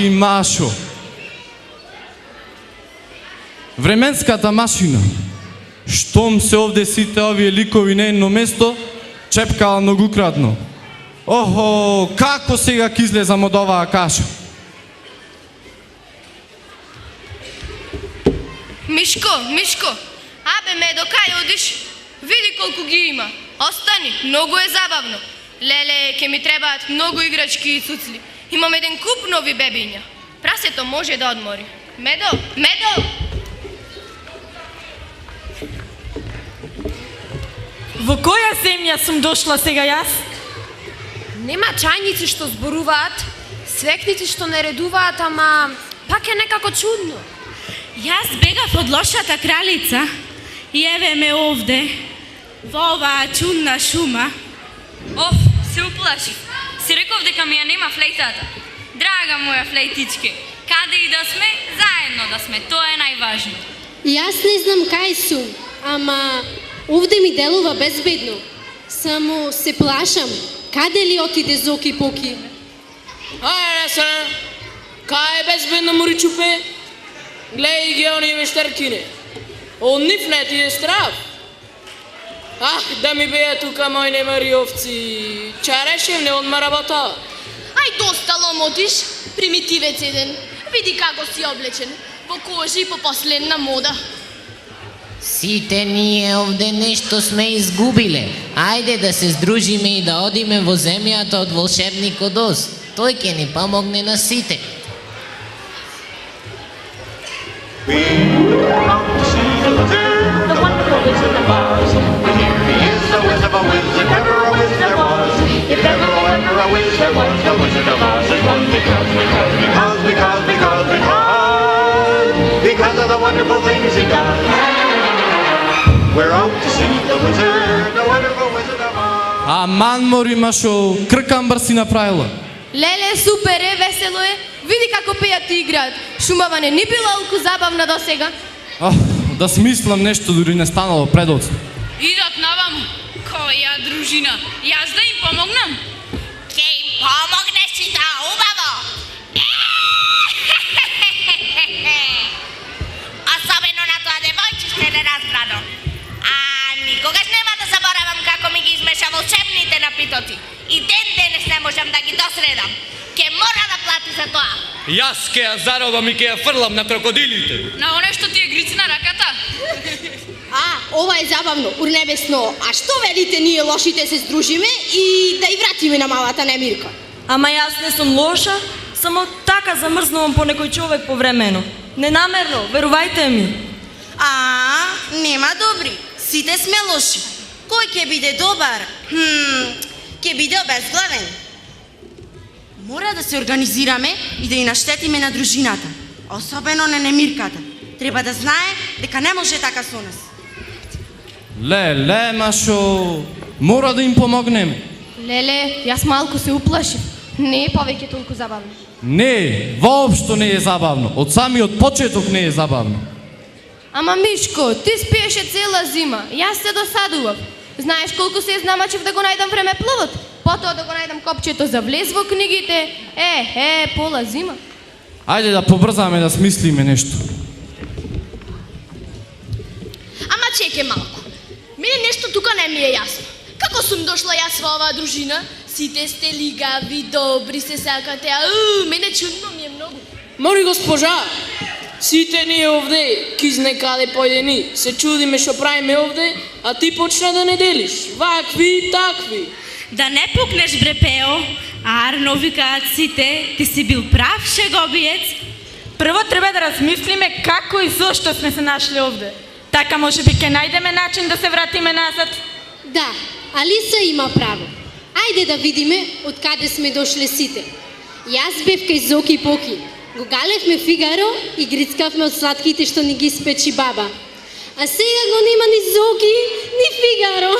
Драги Машо, временската машина, штом се овде сите овие ликови на едно место, чепкала многократно. Охо, како сега ќе излезам од оваа каша? Мишко, абе Медо, кај одиш? Види колку ги има. Остани, многу е забавно. Леле, ќе ми требаат многу играчки и цуцли. Имам еден куп нови бебиња. Прасето може да одмори. Медо! Во која земја сум дошла сега јас? Нема чајници што зборуваат, свекници што не редуваат, ама пак е некако чудно. Јас бегав од лошата кралица и еве ме овде, во оваа чудна шума. Оф, се уплашив. Си реков дека ми ја нема флейтата. Драга моја флейтичке, каде и да сме, заедно да сме, тоа е најважно. Јас не знам кај сум, ама овде ми делува безбедно. Само се плашам, каде ли отиде Зоки Поки? Ајде се, кај е безбедно Моричупе? Гледај ги оние вештаркине. Од нив не ти е страв. Ах, да ми беа тука мои немари овци. Чарешев не одма работа. Ај доста ломотиш, примитивец еден. Види како си облечен, во кожи и по последна мода. Сите ние овде нешто сме изгубиле. Ајде да се здружиме и да одиме во земјата од волшебникот Оз. Тој ќе ни помогне на сите. We come to see the wizard, the wonderful Wizard of Oz. Here he is, the Wizard of a Wizard, ever a wizard there was. If ever a wizard was, the Wizard of Oz is one because of the wonderful things he does. We're out to see the wizard, the wonderful Wizard of Oz. Аман мори Машо, кркамбар си направила. Леле, супер е, весело е. Види како пеат и играат. Шумава не ни била толку забавна до сега. Да смислам нешто дури не станало предоци. Идат наваму. Која дружина? Јас да им помогнам? Ќе им помогнеш си да убаво. Особено на тоа девојчиште неразбрано. А никогаш нема да заборавам како ми ги измеша волшебните напитоци. И ден денес не можам да ги досредам. Ке мора да плати за тоа. Јас ке ја заробам и ке ја фрлам на крокодилите. На оне што ти е грици на раката? Ова е забавно, урнебесно. А што велите ние лошите се здружиме и да ја вратиме на малата немирка? Ама јас не сум лоша, само така замрзнувам по некој човек повремено. Ненамерно, верувајте ми. Нема добри. Сите сме лоши. Кој ќе биде добар? Ќе биде обезглавен. Мора да се организираме и да ја наштетиме на дружината. Особено на немирката. Треба да знае дека не може така со нас. Леле, Машо, мора да им помогнеме. Леле, јас малку се уплашив. Не е повеќе толку забавно. Не, воопшто не е забавно. Од самиот почеток не е забавно. Ама Мишко, ти спиеше цела зима. Јас се досадував. Знаеш колку се изнамачив да го најдам времепловот? Потоа да го најдам копчето за влез во книгите. Пола зима. Ајде да побрзаме да смислиме нешто. Ама чеке малку. Мене нешто тука не ми е јасно. Како сум дошла јас во оваа дружина? Сите сте лигави, добри, се сакате, мене чудно ми е многу. Мори госпожа, сите ние овде, кизне каде појдени, се чудиме што правиме овде, а ти почна да не делиш. Вакви и такви. Да не пукнеш бре Пео, Арно викаат сите, ти си бил прав шеговиец. Прво треба да размислиме како и зошто сме се нашли овде. Така може би ќе најдеме начин да се вратиме назад. Да, Алиса има право. Ајде да видиме од каде сме дошле сите. Јас бев кај Зоки Поки. Го галевме Фигаро и грицкавме од сладките што ни ги испечи баба. А сега го нема ни Зоки, ни Фигаро.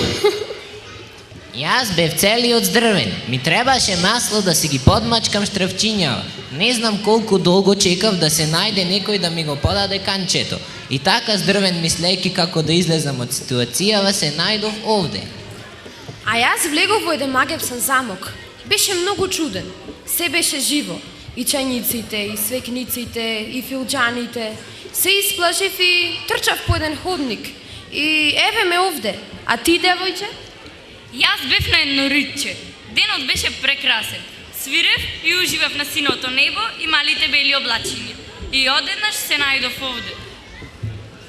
Јас бев целиот здрвен. Ми требаше масло да си ги подмачкам штрафчињава. Не знам колку долго чекав да се најде некој да ми го подаде канчето. И така здрвен мислејќи како да излезам од ситуацијава се најдов овде. А јас влегов во еден магепсан замок. Беше многу чуден. Се беше живо. и чајниците, и свекниците, и филџаните. Се исплашив и трчав по еден ходник. И еве ме овде. А ти, девојче? Јас бев на едно ритче. Денот беше прекрасен. Свирев и уживав на синото небо и малите бели облачиња. И одеднаш се најдов овде.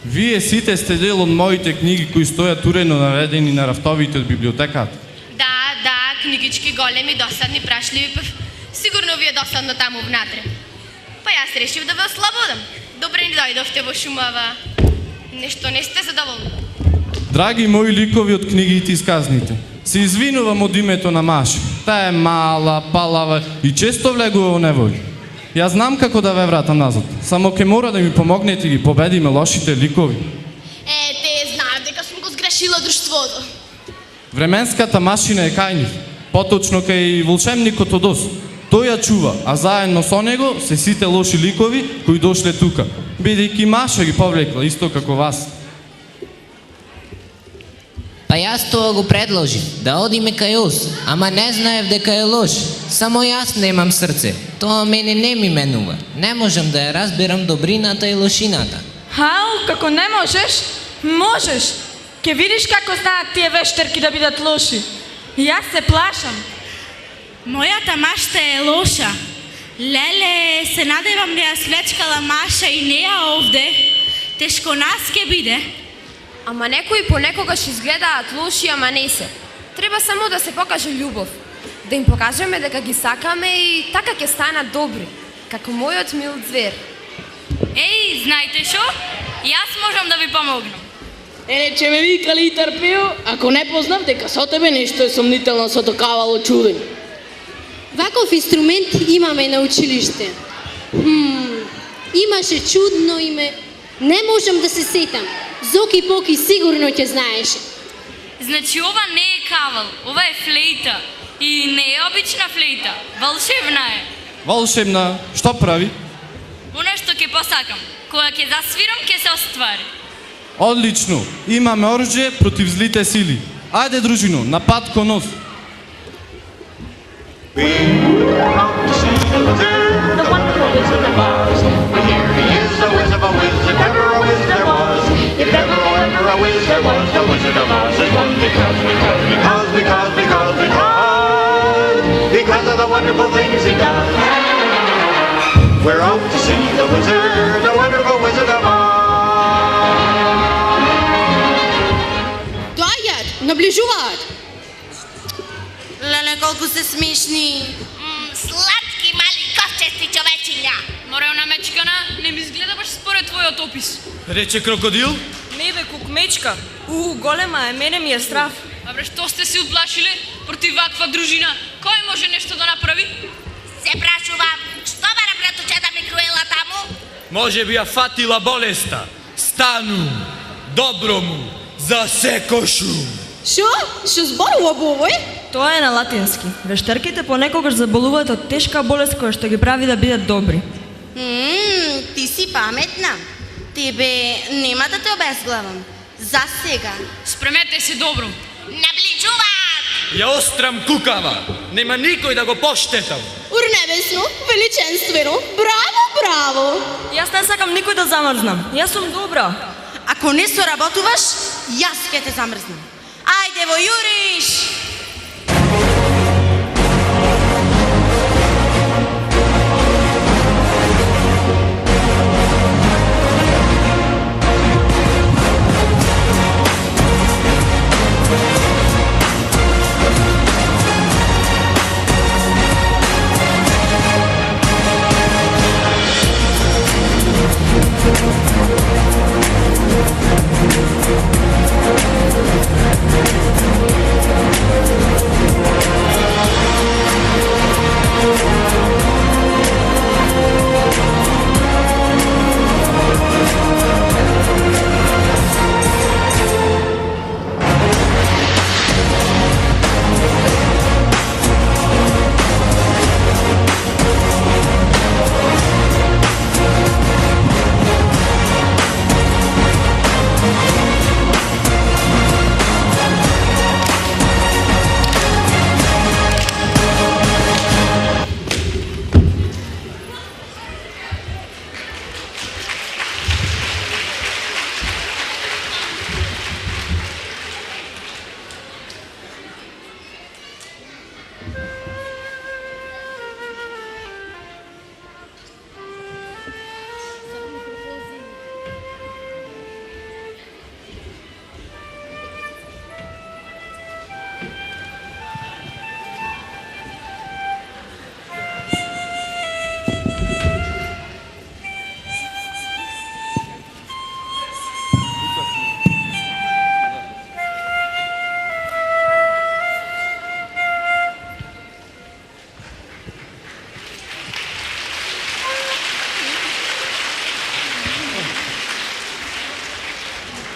Вие сите сте дел од моите книги кои стојат урено наведени на рафтовите од библиотеката. Да, книгички големи, досадни, прашливи, сигурно ви е досадно таму внатре. Па јас решив да ве ослободам. Добре ни дојдовте во шумава. Нешто не сте задоволни. Драги мои ликови од книгите и сказните, се извинувам од името на Маша. Таа е мала, палава и често влегува во неволи. Јас знам како да ве вратам назад, само ке мора да ми помогнете и ги победиме лошите ликови. Те знаат дека сум го сгрешила друштвото. Временската машина е кај нив, поточно кај волшебникот од Оз. Тој ја чува, а заедно со него се сите лоши ликови кои дошле тука, бидејќи Маша ги повлекла исто како вас. Па јас тоа го предложив, да одиме кај Оз, ама не знаев дека е лош. Само јас немам срце, тоа мене не ми менува. Не можам да ја разберам добрината и лошината. Ау, како не можеш? Можеш! Ке видиш како знаат тие вештерки да бидат лоши. Јас се плашам. Мојата машта е лоша. Леле, се надевам да ја слечкала Маша и неа овде. Тешко нас ке биде. Ама некои понекогаш изгледаат лоши, ама не се. Треба само да се покаже љубов. Да им покажеме дека ги сакаме и така ќе станат добри. Како мојот мил звер. Еј, знаете шо? Јас можам да ви помогнам. Че ме викали и трпео, ако не познав дека со тебе нешто е сомнително со токавало чудење. Ваков инструмент имаме на училиште. Имаше чудно име. Не можам да се сетам. Зоки Поки сигурно ќе знаеше. Значи ова не е кавал, ова е флейта. И не е обична флейта, волшебна е. Волшебна, што прави? Оно што ќе посакам, кога ќе засвирам, ќе се оствари. Одлично, имаме оружје против злите сили. Ајде, дружино, на пат кон Оз. We come to see the wizard, the wonderful Wizard of Oz. We hear he is a whiz of a whiz, if ever a whiz there was. If ever a whiz there was, the Wizard of Oz is one because of the wonderful things he does. We're off to see the wizard, the wonderful Wizard of Oz. Доаѓаат, наближуваат. Леле, колку се смешни. Сладки мали ковчести човечиња. Морелна мечкана, не ми изгледа баш според твојот опис. Рече крокодил? Не бе, кукмечка. Голема е, мене ми е страв. Абре, што сте се уплашиле? Против ваква дружина, кој може нешто да направи? Се прашувам, што бара братучета ми круела таму? Може би ја фатила болеста. Стану, доброму, за секошу. Шо? Шо зборува овој? Тоа е на латински. Вештерките понекогаш заболуваат од тешка болест која што ги прави да бидат добри. Ти си паметна. Тебе нема да те обезглавам. За сега. Спремете се добро. Наближуваат! Ја острам кукава. Нема никој да го поштетам. Урнебесно, величенствено, браво, браво! Јас не сакам никој да замрзнам. Јас сум добра. Ако не соработуваш, јас ќе те замрзнам. Ајде во јуриш!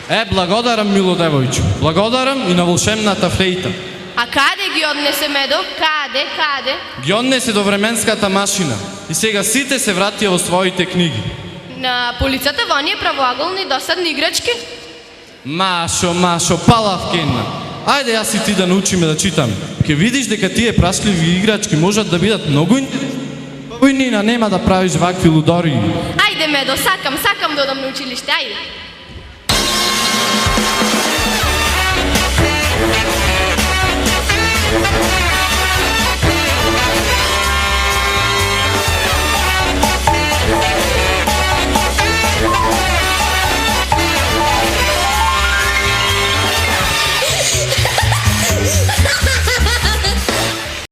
Благодарам, мило девојче. Благодарам и на волшебната флейта. А каде ги однесе Медо? Каде? Ги однесе до временската машина. И сега сите се вратија во своите книги. На полицата во оние правоаголни досадни играчки? Машо, палав кенна. Ајде јас и ти да научиме да читаме. Ке видиш дека тие прашливи играчки можат да бидат многу интересни. Нина, нема да правиш вакви лудори. Ајде Медо, сакам да одам на училиште, ајде.